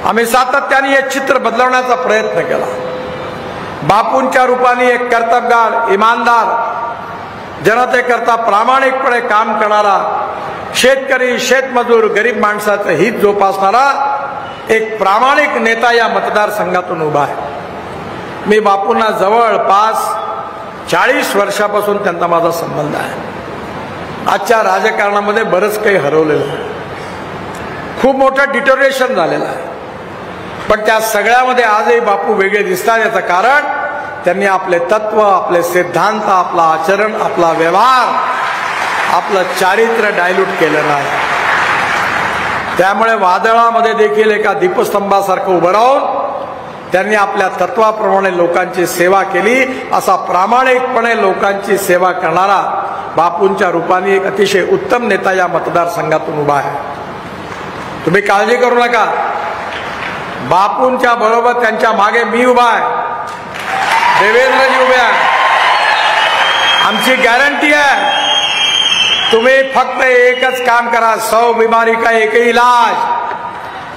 आम्ही सातत्याने हे चित्र बदलवण्याचा प्रयत्न केला। बापूंच्या रूपाने एक कर्तबगार, इमानदार, जनतेकरता प्रामाणिकपणे काम करणारा, शेतकरी, शेतमजूर, गरीब माणसाचं हित जोपासणारा एक प्रामाणिक नेता या मतदारसंघातून उभा आहे। मी बापूंना जवळपास 40 वर्षापासून त्यांचा माझा संबंध आहे। आजच्या राजकारणामध्ये बरंच काही हरवलेलं आहे, खूप मोठं डिटोरेशन झालेलं आहे, पण त्या सगळ्यामध्ये आजही बापू वेगळे दिसतात। याचं कारण त्यांनी आपले तत्व, आपले सिद्धांत, आपला आचरण, आपला व्यवहार, आपलं चारित्र्य डायल्यूट केलं नाही। त्यामुळे वादळामध्ये देखील एका दीपस्तंभासारखं उभं राहून त्यांनी आपल्या तत्वाप्रमाणे लोकांची सेवा केली। असा प्रामाणिकपणे लोकांची सेवा करणारा बापूंच्या रूपाने एक अतिशय उत्तम नेता या मतदारसंघातून उभा आहे। तुम्ही काळजी करू नका, बापूंच्या बरोबर त्यांच्या मागे मी उभा आहे, देवेंद्रजी उभे आहे। आमची गॅरंटी आहे, तुम्ही फक्त एकच काम करा, 100 बीमारी का एक ही इलाज,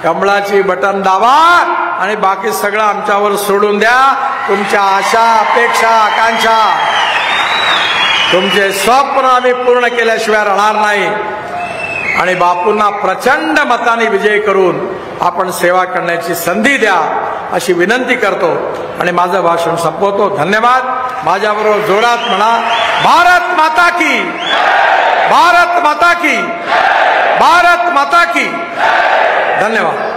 कमळाची बटन दाबा आणि बाकी सगळं आमच्यावर सोडून द्या। तुमच्या आशा, अपेक्षा, आकांक्षा, तुमचे स्वप्न आम्ही पूर्ण केल्याशिवाय राहणार नाही आणि बापूंना प्रचंड मताने विजय करून आपण सेवा करण्याची संधी द्या अशी विनंती करतो आणि माझं भाषण संपवतो। धन्यवाद। माझ्याबरोबर जोरात म्हणा, भारत माता की, भारत माता की, भारत माता की। धन्यवाद।